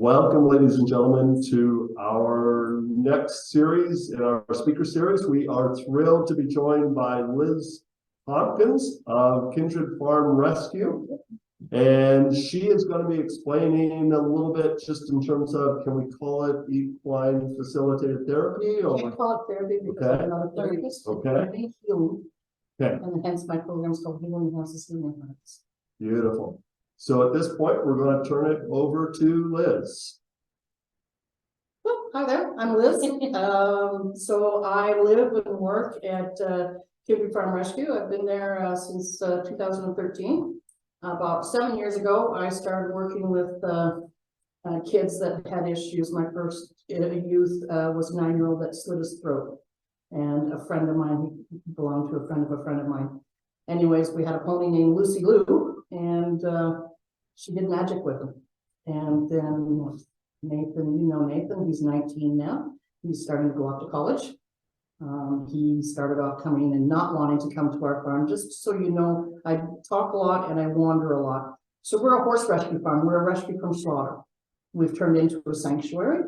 Welcome, ladies and gentlemen, to our next series in our speaker series. We are thrilled to be joined by Liz Tompkins of Kindred Farm Rescue. And she is going to be explaining a little bit just in terms of, can we call it equine facilitated therapy? Or? I call it therapy because I'm not a therapist. Okay. Okay. And hence my program is called Healing Assisted Learning. Beautiful. So at this point, we're going to turn it over to Liz. Well, hi there, I'm Liz. So I live and work at Kindred Farm Rescue. I've been there since 2013. About 7 years ago, I started working with kids that had issues. My first youth was a 9-year-old that slit his throat. And a friend of mine, he belonged to a friend of mine. Anyways, we had a pony named Lucy Lou, and she did magic with him. And then Nathan, you know Nathan, he's 19 now. He's starting to go off to college. He started off coming and not wanting to come to our farm. Just so you know, I talk a lot and I wander a lot. So we're a horse rescue farm. We're a rescue from slaughter. We've turned into a sanctuary.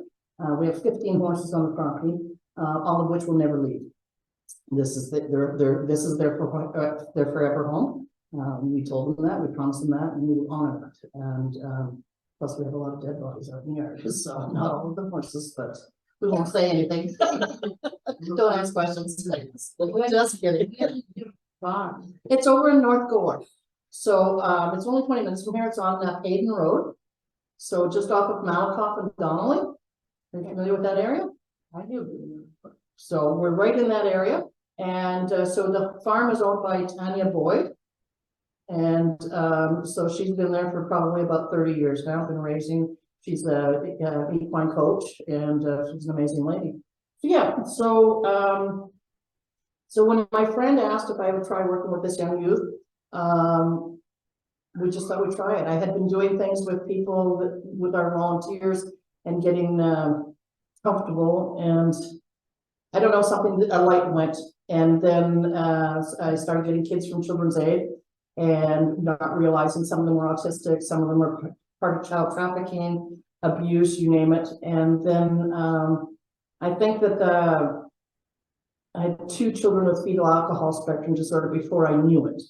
We have 15 horses on the property, all of which will never leave. This is their forever home. We told them that, we promised them that, and we will honor that. And plus, we have a lot of dead bodies out in the yard, so not all of the horses, but we won't say anything. Don't ask questions. Just kidding. It's over in North Gore, so it's only 20 minutes from here. It's on Hayden Road, so just off of Malakoff and Donnelly. Are you familiar with that area? I do. So we're right in that area, and so the farm is owned by Tanya Boyd. And so she's been there for probably about 30 years now, been raising. She's a equine coach, and she's an amazing lady. So yeah, so when my friend asked if I would try working with this young youth, we just thought we'd try it. I had been doing things with people, with our volunteers, and getting comfortable, and I don't know, a light went, and then I started getting kids from Children's Aid, and not realizing some of them were autistic, some of them were part of child trafficking, abuse, you name it. And then I think that I had 2 children with fetal alcohol spectrum disorder before I knew it.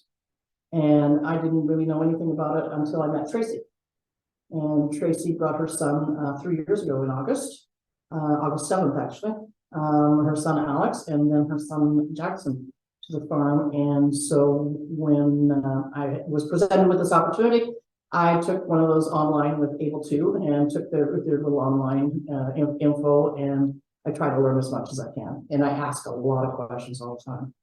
And I didn't really know anything about it until I met Tracy. And Tracy brought her son 3 years ago in August 7th actually, her son Alex, and then her son Jackson to the farm. And so when I was presented with this opportunity, I took one of those online with Able2 and took their little online info, and I try to learn as much as I can. And I ask a lot of questions all the time.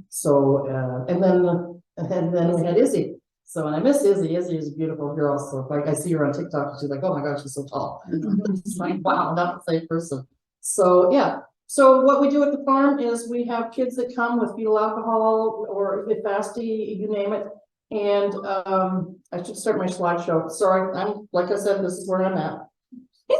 So and then we had Izzy. So when I miss Izzy, Izzy is a beautiful girl. So like I see her on TikTok, she's like, oh my gosh, she's so tall. It's like, wow, not the same person. So yeah. So what we do at the farm is we have kids that come with fetal alcohol or FASD, you name it. And I should start my slideshow. Sorry, like I said, this is where I'm at.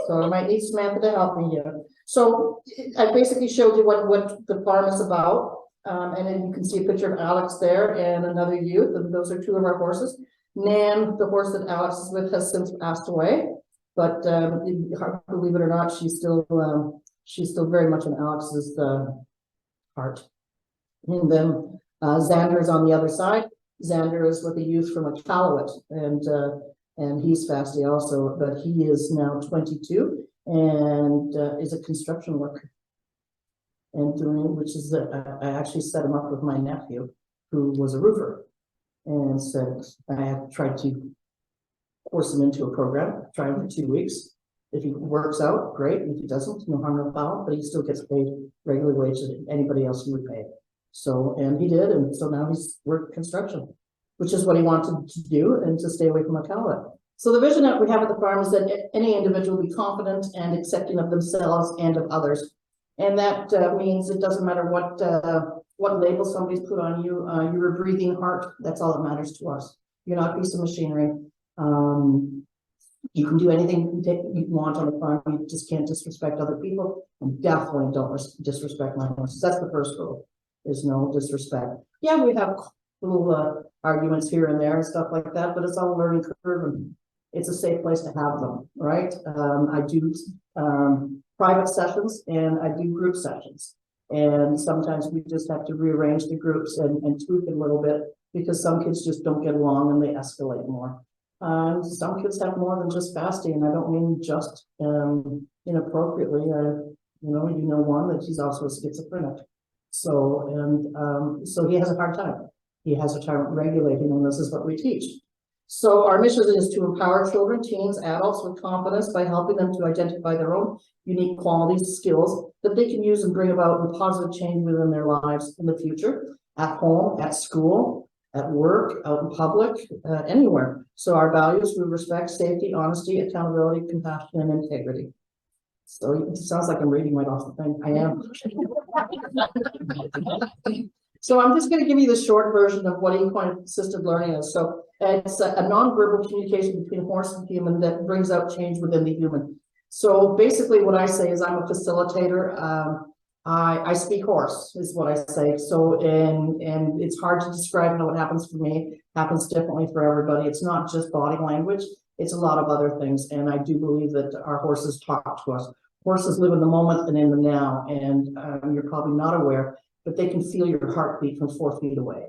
So I might need Samantha to help me here. So I basically showed you what the farm is about. And then you can see a picture of Alex there and another youth, and those are 2 of our horses. Nan, the horse that Alex is with, has since passed away, but believe it or not, she's still very much in Alex's heart. And then Xander is on the other side. Xander is with a youth from Iqaluit, and he's FASD also, but he is now 22 and is a construction worker. And doing, which is I actually set him up with my nephew, who was a roofer, and said I have tried to force him into a program, try him for 2 weeks. If he works out, great. If he doesn't, no harm, no foul, but he still gets paid regular wage that anybody else would pay. So, and he did, and so now he's worked construction, which is what he wanted to do, and to stay away from Iqaluit. So the vision that we have at the farm is that any individual be confident and accepting of themselves and of others. And that means it doesn't matter what label somebody's put on you. You're a breathing heart. That's all that matters to us. You're not a piece of machinery. You can do anything you want on the farm. You just can't disrespect other people, and definitely don't disrespect my horses. That's the first rule. There's no disrespect. Yeah, we have little arguments here and there and stuff like that, but it's all a learning curve, and it's a safe place to have them, right? I do private sessions and I do group sessions. And sometimes we just have to rearrange the groups and tweak it a little bit because some kids just don't get along and they escalate more. Some kids have more than just FASD, and I don't mean just inappropriately. You know one that he's also a schizophrenic. So, so he has a hard time. He has a time regulating, and this is what we teach. So our mission is to empower children, teens, adults with confidence by helping them to identify their own unique qualities, skills that they can use and bring about a positive change within their lives in the future, at home, at school, at work, out in public, anywhere. So our values, we respect safety, honesty, accountability, compassion, and integrity. So it sounds like I'm reading right off the thing. I am. So I'm just going to give you the short version of what equine assisted learning is. So it's a nonverbal communication between horse and human that brings out change within the human. So basically what I say is I'm a facilitator. I speak horse is what I say. So, and it's hard to describe how it happens for me. It happens differently for everybody. It's not just body language. It's a lot of other things. And I do believe that our horses talk to us. Horses live in the moment and in the now. And you're probably not aware, but they can feel your heartbeat from 4 feet away.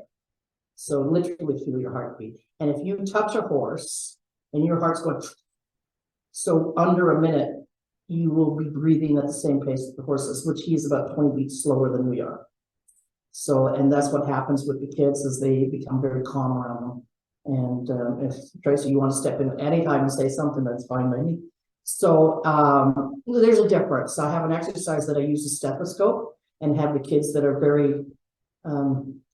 So literally feel your heartbeat. And if you touch a horse and your heart's going, so under a minute, you will be breathing at the same pace as the horses, which he is about 20 beats slower than we are. So, and that's what happens with the kids as they become very calm around them. And if Tracy, you want to step in anytime and say something, that's fine by me. So there's a difference. I have an exercise that I use a stethoscope and have the kids that are very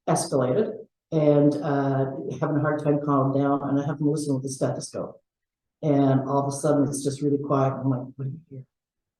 escalated and having a hard time calming down, and I have them listen with the stethoscope. And all of a sudden it's just really quiet. I'm like, what do you hear?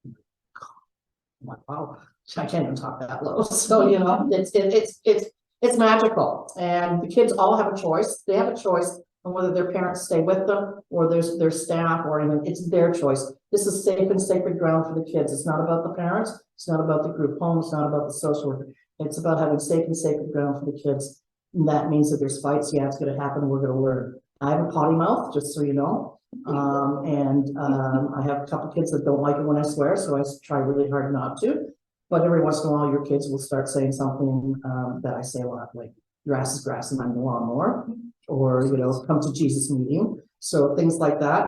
I'm like, wow, I can't even talk that low. So, you know, it's magical. And the kids all have a choice. They have a choice on whether their parents stay with them or their staff or anything. It's their choice. This is safe and sacred ground for the kids. It's not about the parents. It's not about the group home. It's not about the social worker. It's about having safe and sacred ground for the kids. And that means that there's fights. Yeah, it's going to happen. We're going to learn. I have a potty mouth, just so you know. I have a couple kids that don't like it when I swear, so I try really hard not to. But every once in a while, your kids will start saying something that I say a lot, like "your ass is grass and I'm the lawnmower," or you know, "come to Jesus meeting." So things like that.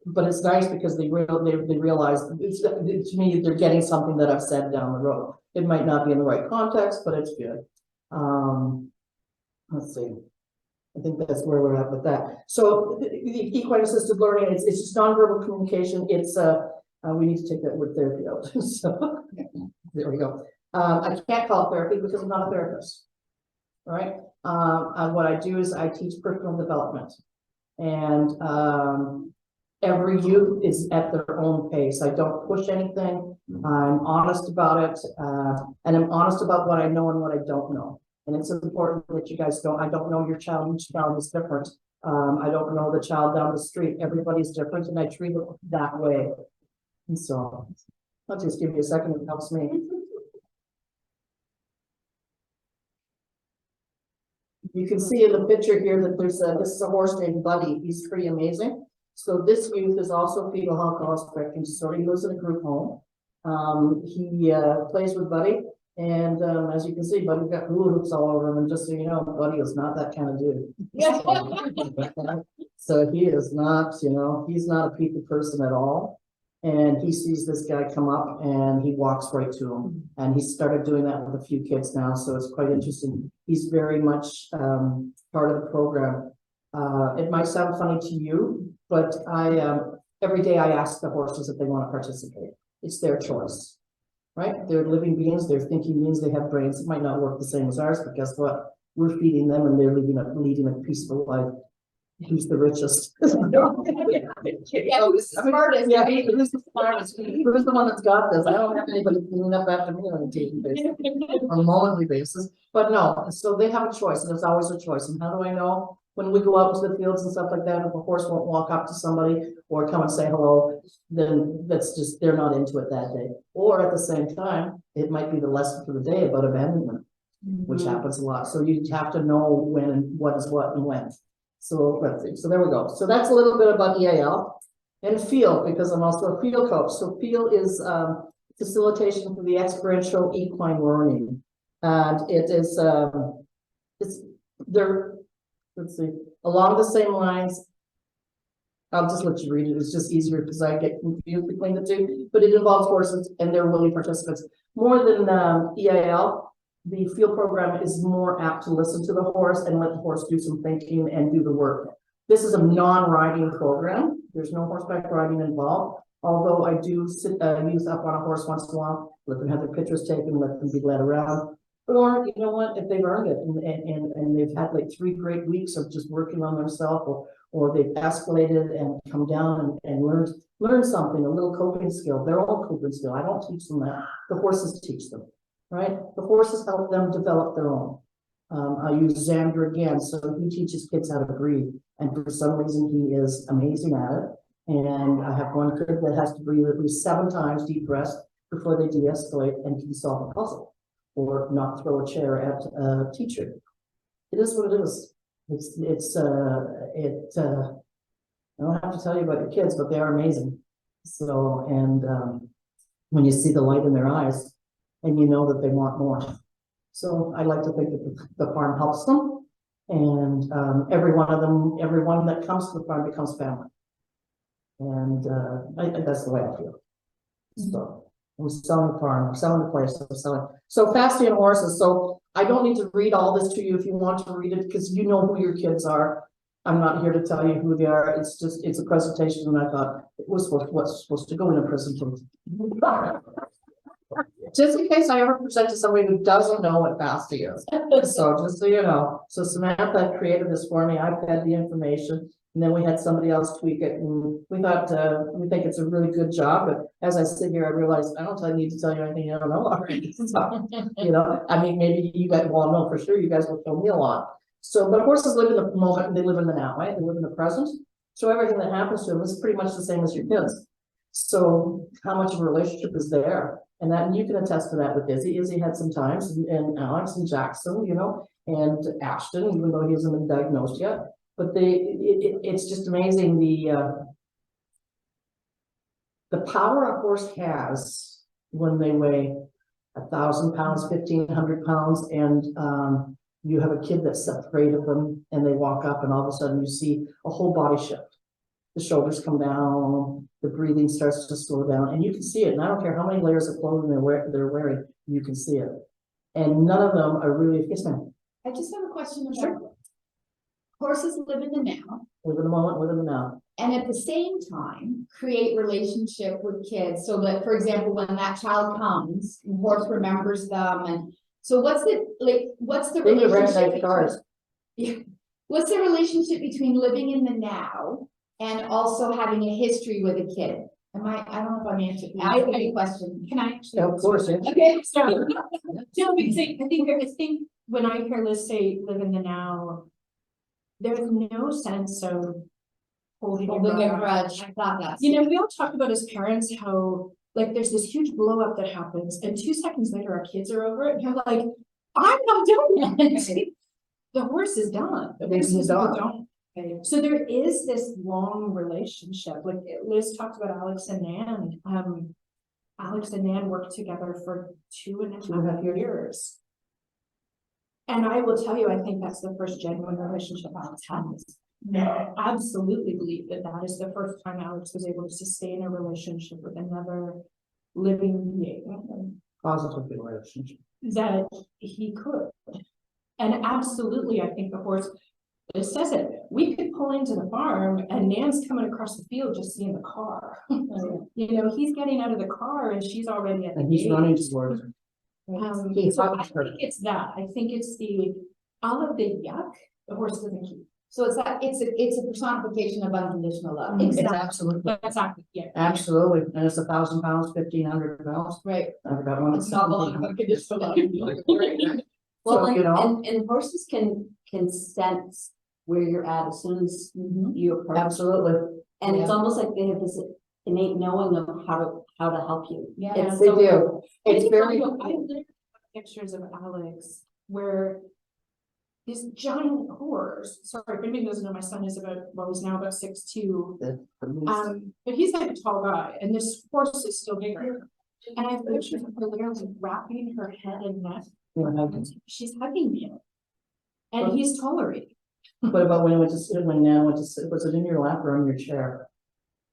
But it's nice because they realize to me they're getting something that I've said down the road. It might not be in the right context, but it's good. Let's see. I think that's where we're at with that. So the equine assisted learning, it's just nonverbal communication. It's we need to take that word therapy out. So there we go. I can't call it therapy because I'm not a therapist. All right. What I do is I teach personal development, and every youth is at their own pace. I don't push anything. I'm honest about it, and I'm honest about what I know and what I don't know. And it's important that you guys don't, I don't know your child, each child is different. I don't know the child down the street, everybody's different, and I treat it that way. And so I'll just give you a second, it helps me. You can see in the picture here that there's this is a horse named Buddy. He's pretty amazing. So this youth is also fetal alcohol spectrum disorder. He lives in a group home. He plays with Buddy. And as you can see, Buddy's got hula hoops all over him. And just so you know, Buddy is not that kind of dude. So he is not, you know, he's not a people person at all. And he sees this guy come up and he walks right to him. And he started doing that with a few kids now. So it's quite interesting. He's very much part of the program. It might sound funny to you, but every day I ask the horses if they want to participate. It's their choice. Right? They're living beings, they're thinking beings, they have brains. It might not work the same as ours, but guess what? We're feeding them and they're leading a peaceful life. Who's the richest? Yeah, who's the smartest? Yeah, who's the smartest? Who's the one that's got this? I don't have anybody cleaning up after me on a daily basis, on a monthly basis. But no, so they have a choice, and there's always a choice. And how do I know? When we go out to the fields and stuff like that, if a horse won't walk up to somebody or come and say hello, then that's just, they're not into it that day. Or at the same time, it might be the lesson for the day about abandonment, which happens a lot. So you have to know when and what is what and when. So let's see, so there we go. So that's a little bit about EAL. And field, because I'm also a field coach. So field is facilitation for the experiential equine learning. And it is, it's, they're, let's see, along the same lines. I'll just let you read it. It's just easier because I get confused between the two, but it involves horses and they're willing participants. More than EAL, the field program is more apt to listen to the horse and let the horse do some thinking and do the work. This is a non-riding program. There's no horseback riding involved, although I do sit youth up on a horse once in a while, let them have their pictures taken, let them be led around. Or, you know what, if they've earned it and they've had like 3 great weeks of just working on themselves, or they've escalated and come down and learn something, a little coping skill, their own coping skill. I don't teach them that. The horses teach them, right? The horses help them develop their own. I use Xander again, so he teaches kids how to breathe. And for some reason, he is amazing at it. And I have one kid that has to breathe at least 7 times deep breaths before they de-escalate and can solve a puzzle or not throw a chair at a teacher. It is what it is. I don't have to tell you about your kids, but they are amazing. So, and when you see the light in their eyes and you know that they want more. So I like to think that the farm helps them, and every one that comes to the farm becomes family. And that's the way I feel. So I'm selling the farm, I'm selling the place, I'm selling. So FASD and horses. So I don't need to read all this to you if you want to read it, because you know who your kids are. I'm not here to tell you who they are. It's just, it's a presentation, and I thought it was what's supposed to go in a presentation. Just in case I ever present to somebody who doesn't know what FASD is. So just so you know. So Samantha created this for me. I've had the information, and then we had somebody else tweak it, and we thought, we think it's a really good job. But as I sit here, I realize I don't need to tell you anything you don't know already. So, you know, I mean, maybe you guys will know for sure. You guys will show me a lot. So, but horses live in the moment, and they live in the now, right? They live in the present. So everything that happens to them is pretty much the same as your kids. So how much of a relationship is there? And that you can attest to that with Izzy. Izzy had some times, and Alex and Jackson, you know, and Ashton, even though he hasn't been diagnosed yet. But it's just amazing the power a horse has when they weigh 1,000 pounds, 1,500 pounds, and you have a kid that's afraid of them, and they walk up, and all of a sudden you see a whole body shift. The shoulders come down, the breathing starts to slow down, and you can see it. And I don't care how many layers of clothing they're wearing, you can see it. And none of them are really, yes, ma'am. I just have a question about horses live in the now. Live in the moment, live in the now. And at the same time, create relationship with kids. So that, for example, when that child comes, the horse remembers them. And so what's the relationship? Yeah. What's the relationship between living in the now and also having a history with a kid? I don't know if I'm answering a question. Can I actually? Yeah, of course. Yeah. Okay, so no, because I think when I hear Liz say live in the now, there's no sense of holding a grudge. I thought that's, You know, we all talk about as parents how like there's this huge blow up that happens, and 2 seconds later our kids are over it, and you're like, I'm not doing it. The horse is done. The horse is done. Okay. So there is this long relationship. Like Liz talked about Alex and Nan. Alex and Nan worked together for 2.5 years. And I will tell you, I think that's the first genuine relationship Alex has. I absolutely believe that that is the first time Alex was able to sustain a relationship with another living being. Positive relationship. That he could. And absolutely, I think the horse, it says it, we could pull into the farm and Nan's coming across the field just seeing the car. You know, he's getting out of the car and she's already at the And he's gate. running towards her. So I think it's that. I think it's all of the yuck the horse doesn't keep. so it's a personification of unconditional love. It's absolutely. Exactly, yeah. Absolutely. And it's 1,000 pounds, 1,500 pounds. Right. I've got one. It's not a lot of unconditional love. Well, and, you know, and horses can sense where you're at as soon as you approach. absolutely. And it's Yeah. almost like they have this innate knowing of how to help you. Yeah. It's They so do. It's very. I literally have pictures of Alex where this giant horse. Sorry, if anybody doesn't know, my son is he's now about 6'2". But he's like a tall guy, and this horse is still bigger. And I pictured her literally wrapping her head and neck. She's hugging him. And he's tolerating. What about when Nan went to sit, was it in your lap or on your chair?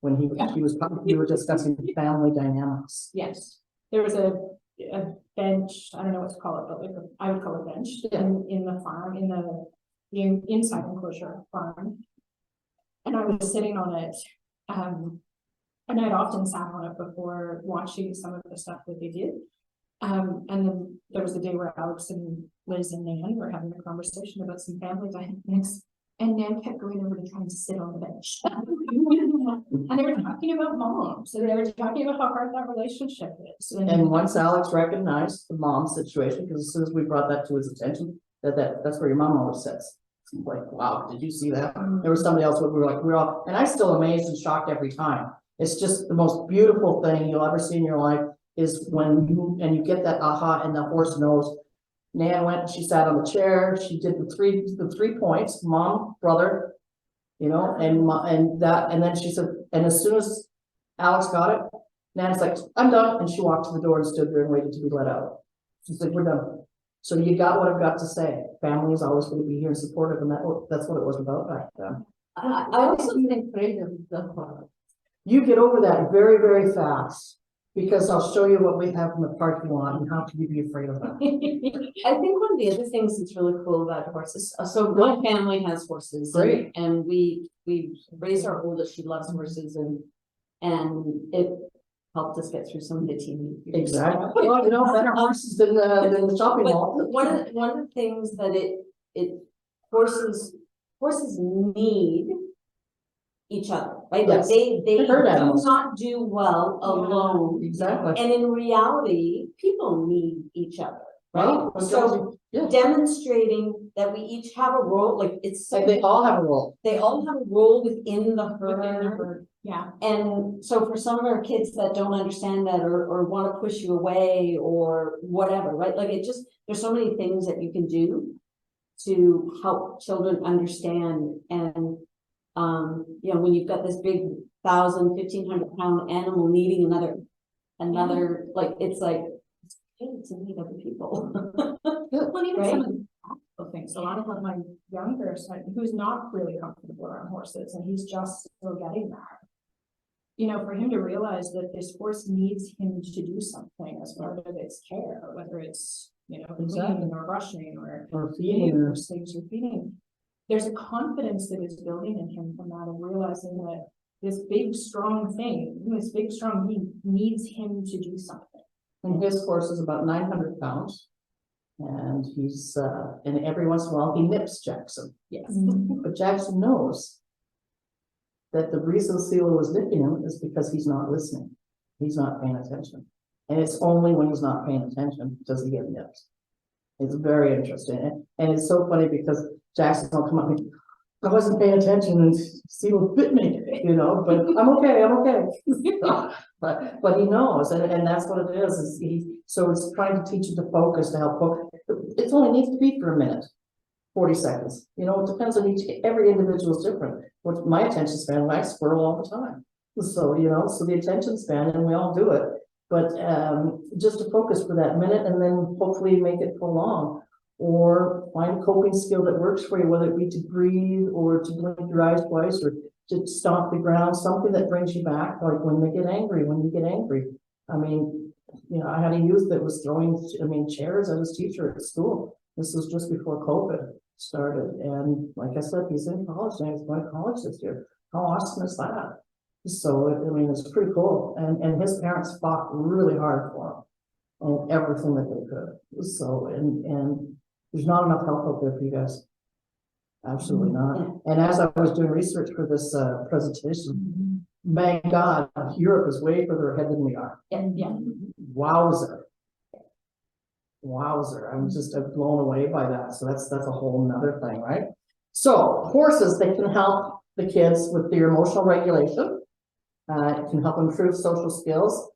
When you were discussing family dynamics. Yes, there was a bench, I don't know what to call it, but like I would call it bench in the farm, in the inside enclosure farm. And I was sitting on it, and I'd often sat on it before watching some of the stuff that they did. And then there was a day where Alex and Liz and Nan were having a conversation about some family dynamics, and Nan kept going over to try and sit on the bench. And they were talking about moms, and they were talking about how hard that relationship is. And once Alex recognized the mom situation, because as soon as we brought that to his attention, that's where your mom always sits. It's like, wow, did you see that? There was somebody else where we were all, and I'm still amazed and shocked every time. It's just the most beautiful thing you'll ever see in your life is when you get that aha, and the horse knows. Nan went and she sat on the chair. She did the three points, mom, brother, and then she said, and as soon as Alex got it, Nan's like, I'm done. And she walked to the door and stood there and waited to be let out. She's like, we're done. So you got what I've got to say. Family is always going to be here and supportive, and that's what it was about back then. I also think afraid of the park. You get over that very, very fast, because I'll show you what we have in the parking lot and how can you be afraid of that. I think one of the other things that's really cool about horses, so my family has horses. Great. And we raised our oldest, she loves horses, and it helped us get through some of the teenage years. Exactly. Well, better horses than the shopping mall. One of the things that horses need each other, right? Yes. Like they Herd do animals. not do well alone. Exactly. And in reality, people need each other, right? Well, So demonstrating that we each have a role, like it's like they all have a role. they all have a role within the herd. Yeah. And so for some of our kids that don't understand that or want to push you away or whatever, right? Like there's so many things that you can do to help children understand. And when you've got this big 1,000-1,500 pound animal needing another, like it's like it's okay to need other people. Well, even Right? some of the practical things. A lot of my younger son, who's not really comfortable around horses, and he's just still getting there. For him to realize that this horse needs him to do something as part of its care, whether it's cleaning or brushing or feeding or things or feeding. There's a confidence that is building in him from that, of realizing that this big, strong thing, this big, strong being needs him to do something. And his horse is about 900 pounds. And he's, and every once in a while he nips Jackson. Yes. But Jackson knows that the reason Celia was nipping him is because he's not listening. He's not paying attention. And it's only when he's not paying attention does he get nipped. It's very interesting. And it's so funny because Jackson will come up and I wasn't paying attention and Celia bit me, but I'm okay. but he knows, and that's what it is so it's trying to teach you to focus, to help focus. It only needs to be for a minute, 40 seconds. It depends on every individual is different. What's my attention span? I squirrel all the time. So, so the attention span, and we all do it, but just to focus for that minute and then hopefully make it prolong, or find a coping skill that works for you, whether it be to breathe or to blink your eyes twice or to stomp the ground, something that brings you back, like when you get angry. I mean, I had a youth that was throwing, chairs at his teacher at school. This was just before COVID started. And like I said, he's in college now, he's going to college this year. How awesome is that? So, it's pretty cool. And his parents fought really hard for him and everything that they could. So, and there's not enough help out there for you guys. Absolutely not. And as I was doing research for this presentation, my God, Europe is way further ahead than we are. Yeah. Wowzer. I'm just blown away by that. So that's a whole nother thing, right? So horses, they can help the kids with their emotional regulation. It can help improve social skills,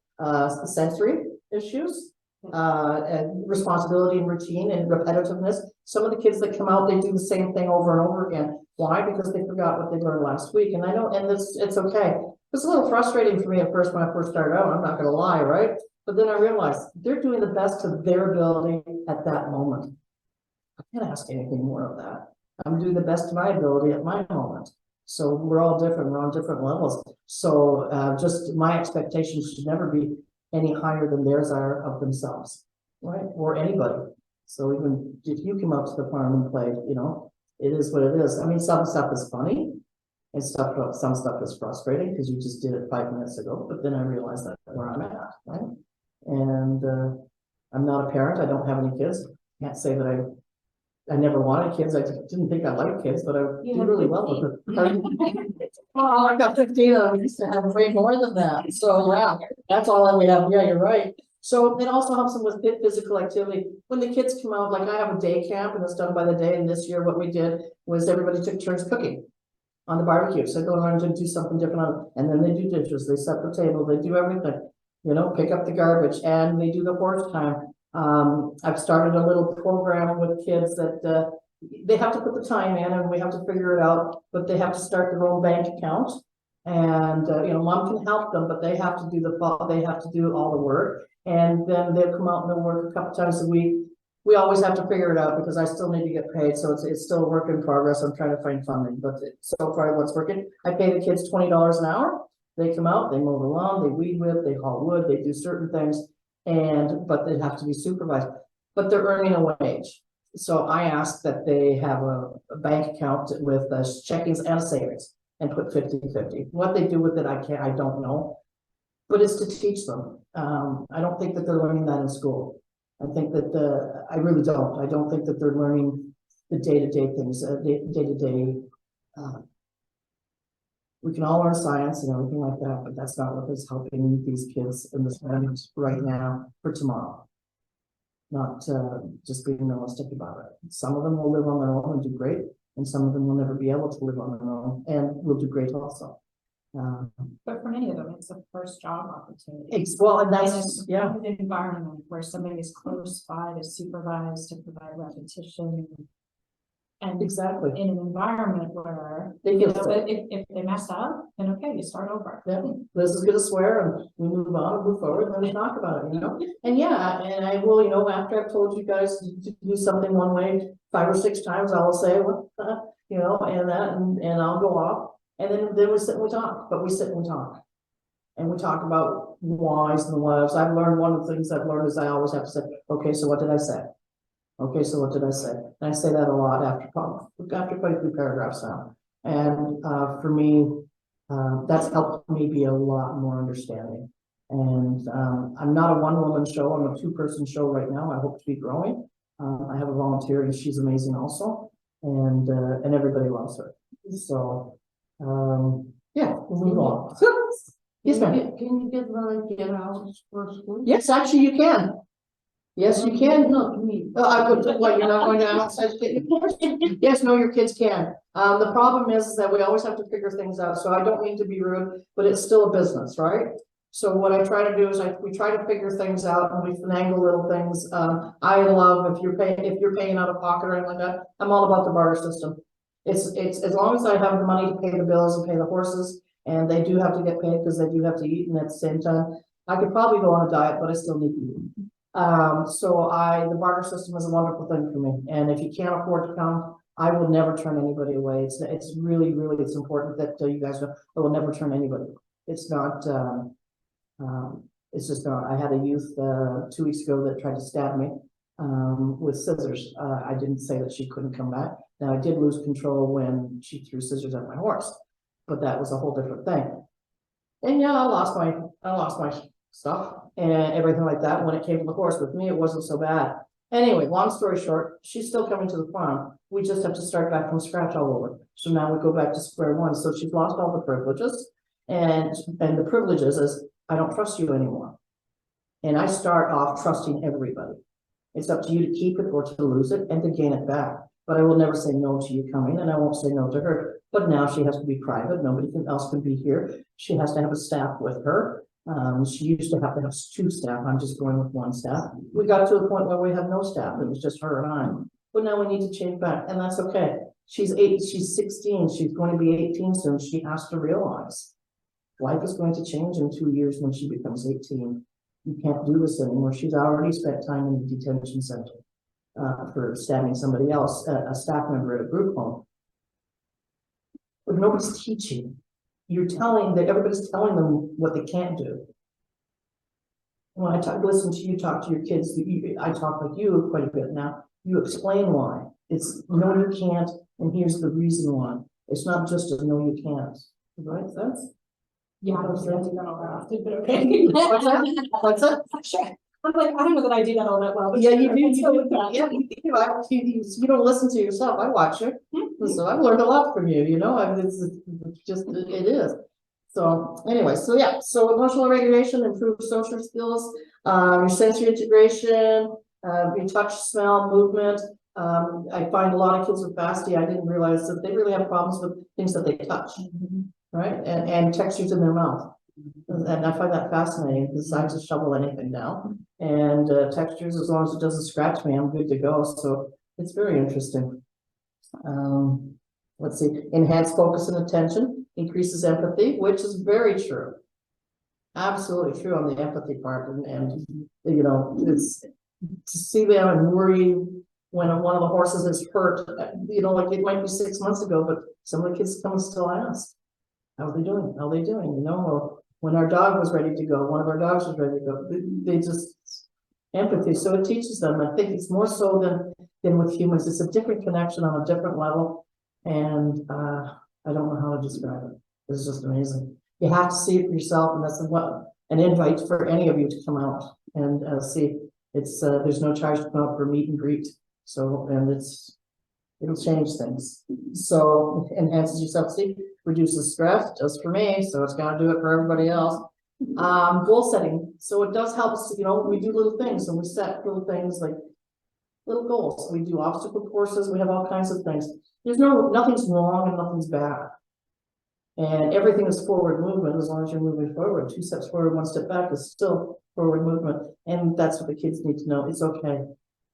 sensory issues. and responsibility and routine and repetitiveness. Some of the kids that come out, they do the same thing over and over again. Why? Because they forgot what they learned last week. And I know, and it's okay. It's a little frustrating for me at first when I first started out, I'm not gonna lie, right? But then I realized they're doing the best of their ability at that moment. I can't ask anything more of that. I'm doing the best of my ability at my moment. So we're all different, we're on different levels. So just my expectations should never be any higher than theirs are of themselves, right? Or anybody. So even if you come out to the farm and play, you know, it is what it is. I mean, some stuff is funny and some stuff is frustrating because you just did it 5 minutes ago, but then I realized that where I'm at, right? And I'm not a parent, I don't have any kids. Can't say that I never wanted kids. I didn't think I liked kids, but I do really well with them. Oh, I got 15 of them. I used to have way more than that. So yeah, that's all that we have. Yeah, you're right. So it also helps them with physical activity. When the kids come out, like I have a day camp and it's done by the day. And this year what we did was everybody took turns cooking on the barbecue. So go around and do something different. And then they do dishes, they set the table, they do everything, you know, pick up the garbage, and they do the horse time. I've started a little program with kids that they have to put the time in and we have to figure it out, but they have to start their own bank account. And you know, mom can help them, but they have to do they have to do all the work. And then they'll come out and they'll work a couple times a week. We always have to figure it out because I still need to get paid. So it's still a work in progress. I'm trying to find funding, but so far what's working, I pay the kids $20 an hour. They come out, they mow the lawn, they weed whip, they haul wood, they do certain things. But they have to be supervised, but they're earning a wage. So I ask that they have a bank account with checkings and savings and put 50-50. What they do with it, I don't know, but it's to teach them. I don't think that they're learning that in school. I think that I really don't. I don't think that they're learning the day-to-day things, day-to-day. We can all learn science and everything like that, but that's not what is helping these kids in this moment right now for tomorrow. Not just being realistic about it. Some of them will live on their own and do great, and some of them will never be able to live on their own and will do great also. But for many of them, it's a first job opportunity. Well, and In that's, yeah. an environment where somebody is close by to supervise, to provide repetition. And Exactly. in an environment where, They you feel know, safe. if they mess up, then okay, you start over. Yeah, Liz is gonna swear and we move on and move forward and we talk about it, you know? And yeah, and I will, you know, after I've told you guys to do something one way 5 or 6 times, I will say, what, you know, and I'll go off. And then we sit and we talk, but we sit and we talk. And we talk about whys and whats. I've learned, one of the things I've learned is I always have to say, okay, so what did I say? Okay, so what did I say? And I say that a lot after quite a few paragraphs now. And for me, that's helped me be a lot more understanding. And I'm not a one-woman show. I'm a 2-person show right now. I hope to be growing. I have a volunteer and she's amazing also. And everybody loves her. So yeah, we'll move on. Yes, ma'am. Can you get volunteer houses for school? Yes, actually you can. Yes, you can. No, me. Oh, I would, what, you're not going to outside? Yes, no, your kids can. The problem is that we always have to figure things out. So I don't mean to be rude, but it's still a business, right? So what I try to do is we try to figure things out and we finagle little things. I love if you're paying out of pocket or anything like that, I'm all about the barter system. It's as long as I have the money to pay the bills and pay the horses, and they do have to get paid because they do have to eat, and at the same time, I could probably go on a diet, but I still need to eat. So the barter system is a wonderful thing for me. And if you can't afford to come, I will never turn anybody away. It's really, really, it's important that you guys know I will never turn anybody. It's not, it's just not. I had a youth 2 weeks ago that tried to stab me with scissors. I didn't say that she couldn't come back. Now I did lose control when she threw scissors at my horse, but that was a whole different thing. And yeah, I lost my stuff and everything like that. When it came to the horse with me, it wasn't so bad. Anyway, long story short, she's still coming to the farm. We just have to start back from scratch all over. So now we go back to square one. So she's lost all the privileges, and the privileges is I don't trust you anymore. And I start off trusting everybody. It's up to you to keep it or to lose it and to gain it back. But I will never say no to you coming, and I won't say no to her. But now she has to be private. Nobody else can be here. She has to have a staff with her. She used to have 2 staff. I'm just going with 1 staff. We got to a point where we have no staff. It was just her and I. But now we need to change back, and that's okay. She's 16. She's going to be 18 soon. She has to realize life is going to change in 2 years when she becomes 18. You can't do this anymore. She's already spent time in the detention center for stabbing somebody else, a staff member at a group home. But nobody's teaching. You're telling that everybody's telling them what they can't do. When I listen to you talk to your kids, I talk like you quite a bit now. You explain why. It's no, you can't, and here's the reason why. It's not just a no, you can't. Right? Sense? Yeah, I was really not all that often, but okay. What's that? What's that? Sure. I'm like, I don't know that I do that all that well. But Yeah, sure, you do. let's go with that. Yeah, you don't listen to yourself. I watch you. So I've learned a lot from you, you know, I mean, it's just, it is. So anyway, so yeah, so emotional regulation, improved social skills, your sensory integration, your touch, smell, movement. I find a lot of kids with FASD, I didn't realize that they really have problems with things that they touch, right? And textures in their mouth. And I find that fascinating because I just shovel anything down. And textures, as long as it doesn't scratch me, I'm good to go. So it's very interesting. Let's see, enhanced focus and attention, increases empathy, which is very true. Absolutely true on the empathy part. And you know, it's to see them and worry when one of the horses is hurt, you know, like it might be 6 months ago, but some of the kids come and still ask, how are they doing? How are they doing? You know, or when our dog was ready to go, one of our dogs was ready to go, they just, empathy. So it teaches them. I think it's more so than with humans. It's a different connection on a different level. And I don't know how to describe it. It's just amazing. You have to see it for yourself, and that's what an invite for any of you to come out and see. It's there's no charge to come out for meet and greet. So, and it'll change things. So enhances your self-esteem, reduces stress, just for me, so it's gonna do it for everybody else. Goal setting. So it does help us, you know, we do little things and we set little things like little goals. We do obstacle courses, we have all kinds of things. Nothing's wrong and nothing's bad. And everything is forward movement as long as you're moving forward. 2 steps forward, 1 step back is still forward movement. And that's what the kids need to know. It's okay.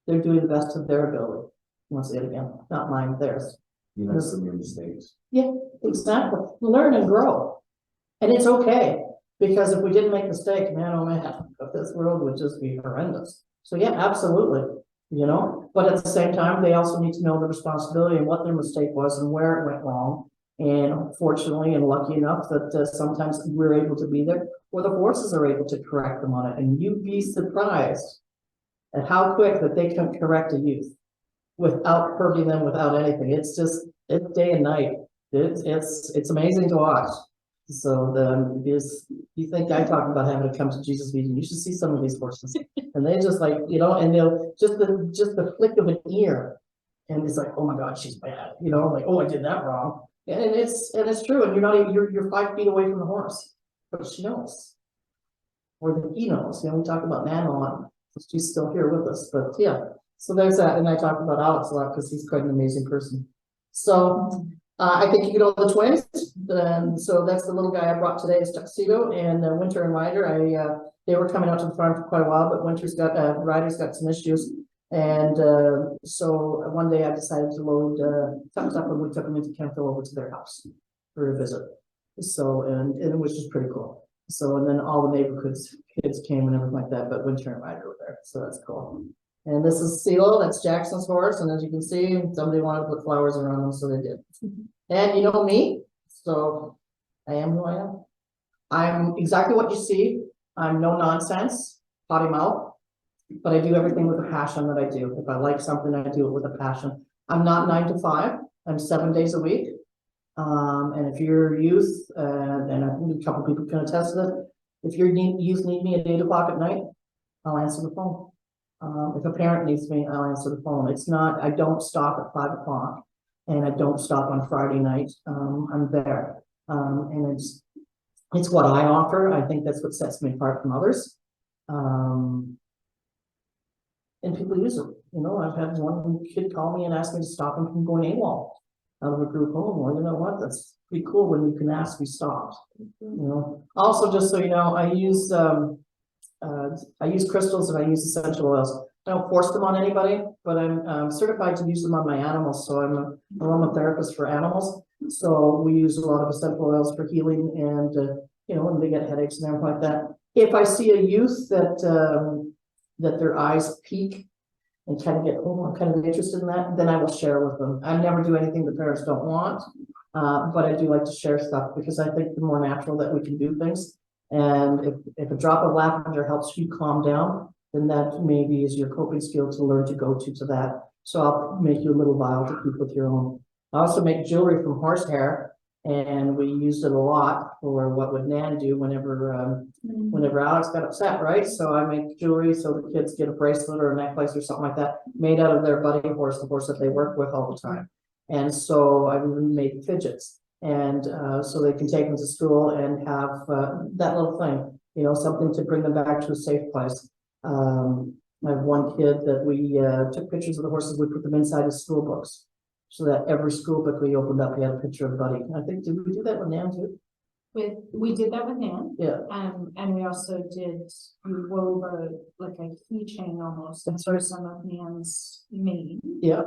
They're doing the best of their ability. Once again, not mine, theirs. You learn from your mistakes. Yeah, exactly. Learn and grow. And it's okay. Because if we didn't make mistakes, man, oh man, this world would just be horrendous. So yeah, absolutely. You know, but at the same time, they also need to know the responsibility and what their mistake was and where it went wrong. And fortunately and lucky enough that sometimes we're able to be there, or the horses are able to correct them on it. And you'd be surprised at how quick that they can correct a youth without hurting them, without anything. It's just, it's day and night. It's amazing to watch. So you think I talk about having to come to Jesus meeting, you should see some of these horses. And they just like, you know, and they'll just the flick of an ear. And it's like, oh my God, she's bad. You know, like, oh, I did that wrong. And it's true. And you're not even, you're 5 feet away from the horse, but she knows. Or that he knows. You know, we talk about Nana a lot. She's still here with us, but yeah. So there's that. And I talk about Alex a lot because he's quite an amazing person. So I think you get all the twins. So that's the little guy I brought today is Tuxedo, and Winter and Ryder. They were coming out to the farm for quite a while, but Ryder's got some issues. And so one day I decided to load Tux up, and we took them into Kempville over to their house for a visit. So, and it was just pretty cool. So, and then all the neighborhood kids came and everything like that, but Winter and Ryder were there. So that's cool. And this is CeeLo, that's Jackson's horse. And as you can see, somebody wanted to put flowers around them, so they did. And you know me, so I am who I am. I'm exactly what you see. I'm no nonsense, potty mouth, but I do everything with a passion that I do. If I like something, I do it with a passion. I'm not 9 to 5. I'm 7 days a week. And if you're youth, and I think a couple people can attest to this, if your youth need me at 8 o'clock at night, I'll answer the phone. If a parent needs me, I'll answer the phone. It's not, I don't stop at 5 o'clock, and I don't stop on Friday night. I'm there. And it's what I offer. I think that's what sets me apart from others. And people use it. You know, I've had one kid call me and ask me to stop him from going AWOL out of a group home. Well, you know what? That's pretty cool when you can ask, be stopped, you know. Also, just so you know, I use crystals and I use essential oils. I don't force them on anybody, but I'm certified to use them on my animals. So I'm an aromatherapist for animals. So we use a lot of essential oils for healing and, you know, when they get headaches and everything like that. If I see a youth that their eyes peak and kind of get, oh, I'm kind of interested in that, then I will share with them. I never do anything the parents don't want, but I do like to share stuff because I think the more natural that we can do things. And if a drop of lavender helps you calm down, then that maybe is your coping skill to learn to go to that. So I'll make you a little vial to keep with your own. I also make jewelry from horsehair, and we used it a lot for what would Nan do whenever Alex got upset, right? So I make jewelry so the kids get a bracelet or a necklace or something like that made out of their buddy horse, the horse that they work with all the time. And so I made fidgets, and so they can take them to school and have that little thing, you know, something to bring them back to a safe place. I have one kid that we took pictures of the horses. We put them inside his school books, so that every school book we opened up, he had a picture of Buddy. I think, did we do that with Nan too? We did that with Nan. Yeah. And we also we wove like a keychain almost, and sort of some of Nan's mane. Yeah.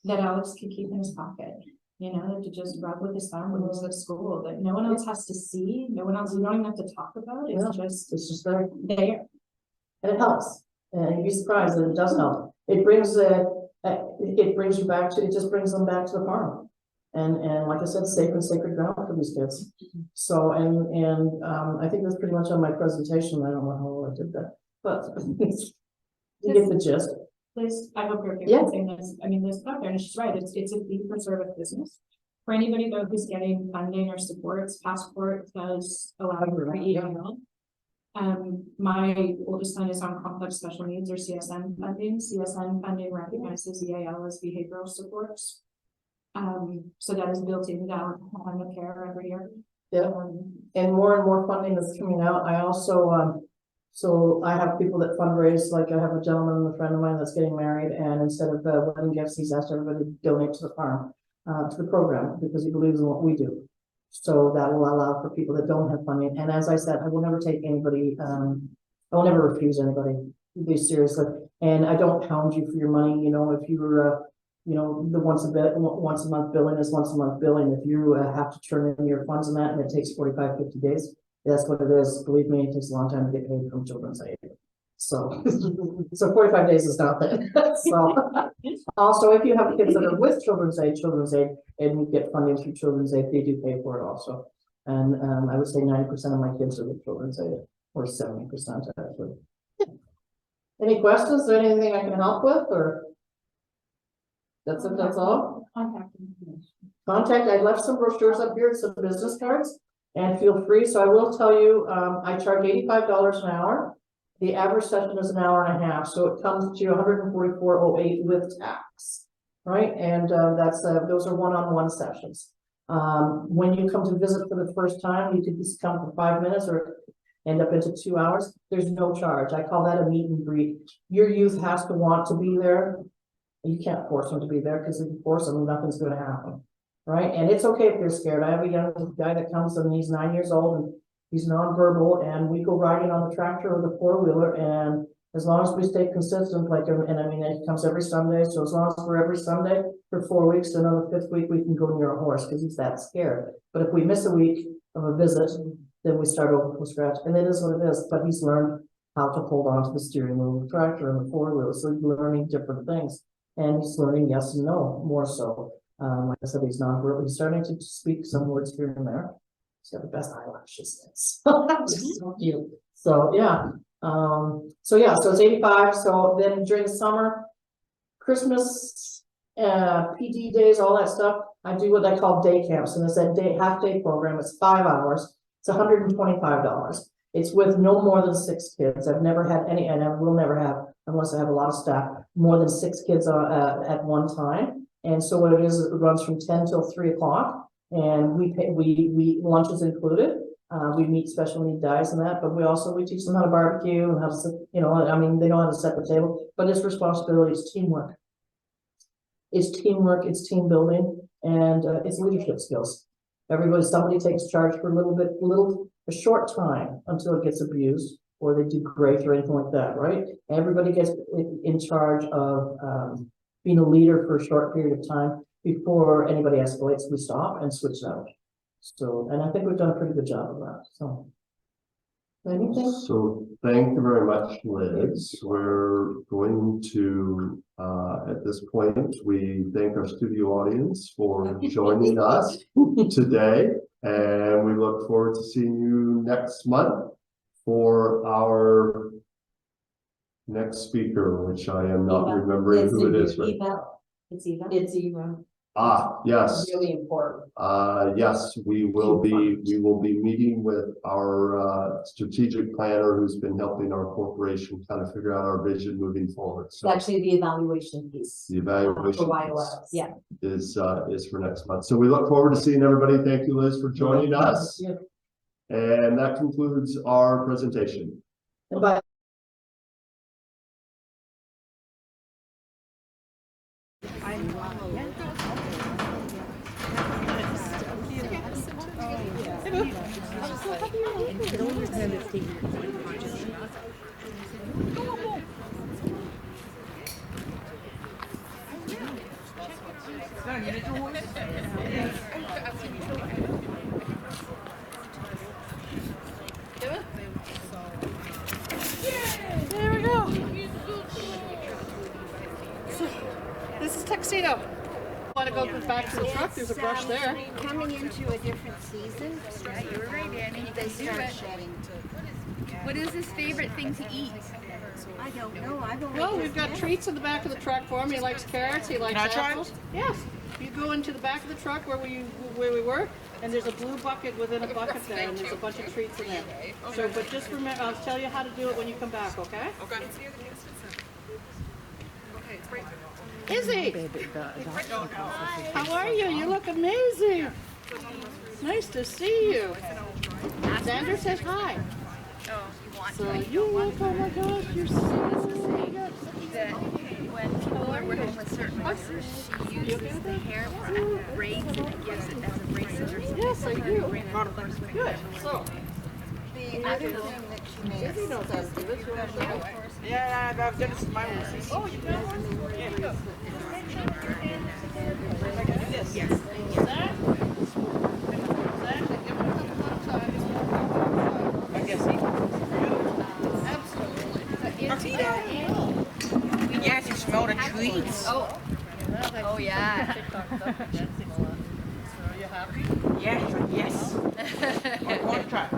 That Alex could keep in his pocket, you know, to just rub with his thumb when he's at school, that no one else has to see, no one else, you don't even have to talk about it, it's just there. There. And it helps, and you'd be surprised that it does help. It brings you back to, it just brings them back to the farm. And like I said, safe and sacred ground for these kids. So, I think that's pretty much on my presentation. I don't know how well I did that, but you get the gist. Liz, I hope you're okay Yeah. with saying this. I mean, Liz out there, and she's right. It's a fee for service business. For anybody though who's getting funding or supports, Passport does allow for EAL. My oldest son is on complex special needs or CSN funding. CSN funding recognizes EAL as behavioral supports. So that is built into our plan of care every year. Yeah. And more funding is coming out. I also, so I have people that fundraise, like I have a gentleman, a friend of mine that's getting married, and instead of wedding gifts, he's asked everybody to donate to the farm, to the program, because he believes in what we do. So that will allow for people that don't have funding. And as I said, I will never take anybody, I will never refuse anybody, be seriously. And I don't hound you for your money. You know, if you were, you know, the once a month billing is once a month billing. If you have to turn in your funds and that, and it takes 45, 50 days, that's what it is. Believe me, it takes a long time to get paid from children's aid. So, so 45 days is nothing. So, also, if you have kids that are with children's aid, and you get funding through children's aid, they do pay for it also. And I would say 90% of my kids are with children's aid, or 70% actually. Any questions? Is there anything I can help with, or that's it? That's all. Contact. I left some brochures up here, some business cards, and feel free. So I will tell you, I charge $85 an hour. The average session is an hour and a half, so it comes to $144.08 with tax, right? And that's those are one-on-one sessions. When you come to visit for the first time, you could just come for 5 minutes or end up into 2 hours. There's no charge. I call that a meet and greet. Your youth has to want to be there. You can't force them to be there, because if you force them, nothing's going to happen, right? And it's okay if you're scared. I have a young guy that comes and he's 9 years old and he's nonverbal, and we go riding on the tractor or the four-wheeler, and as long as we stay consistent, like, and I mean, it comes every Sunday, so as long as we're every Sunday for 4 weeks, and on the 5th week, we can go near a horse, because he's that scared. But if we miss a week of a visit, then we start over from scratch, and it is what it is, but he's learned how to hold on to the steering wheel of the tractor and the four-wheeler, so he's learning different things, and he's learning yes and no, more so. Like I said, he's nonverbal, he's starting to speak some words here and there. He's got the best eyelashes. Just so cute. So yeah. So it's 85. So then during the summer, Christmas, PD days, all that stuff, I do what I call day camps, and it's that half-day program. It's 5 hours. It's $125. It's with no more than 6 kids. I've never had any, and I will never have, unless I have a lot of staff, more than 6 kids at one time. And so what it is, it runs from 10 till 3 o'clock. And we lunch is included. We meet special need guys and that, but we teach them how to barbecue and how to, you know, I mean, they know how to set the table, but it's responsibility, it's teamwork. It's teamwork, it's team building, and it's leadership skills. somebody takes charge for a short time until it gets abused, or they do growth or anything like that, right? Everybody gets in charge of, being a leader for a short period of time before anybody escalates, we stop and switch out. So, and I think we've done a pretty good job of that, so. Anything? So thank you very much, Liz. We're going to, at this point, we thank our studio audience for joining us today. And we look forward to seeing you next month for our next speaker, which I am not remembering who it is. Right? It's Eva. It's Eva. Yes. Really important. Yes, we will be meeting with our strategic planner who's been helping our corporation kind of figure out our vision moving forward. It's So actually the evaluation piece. the evaluation For YOS, yeah. is for next month. So we look forward to seeing everybody. Thank you, Liz, for joining us. Yeah. And that concludes our presentation. Bye. There we go. So, this is Tuxedo. Want to go back to the truck? There's a brush there. Coming into a different season, You're right, Annie. they start shedding. What is his favorite thing to eat? I don't know, I've only. Well, we've got treats in the back of the truck for him. He likes carrots. He likes apples. Yes. You go into the back of the truck where we were, and there's a blue bucket within a bucket there, and there's a bunch of treats in there. So, but just remember, I'll tell you how to do it when you come back, okay? Okay. Izzy! How are you? You look amazing. Nice to see you. Xander says hi. So you look, oh my gosh, you're so good. That when people are working with certain horses, she uses the hair for braids and it gives it as a bracelet or something. Yes, I do. Good. So, The other thing that she makes. Izzy knows how to do this. You want to show me? Yeah, I've done it to my horses. Oh, you got one? Yeah. Go. I can do this. Yes. Zach? Zach, give it a couple more times. I guess he. Absolutely. Tuxedo. Yes, you smell the treats. Oh yeah. So are you happy? Yeah, yes. On one track.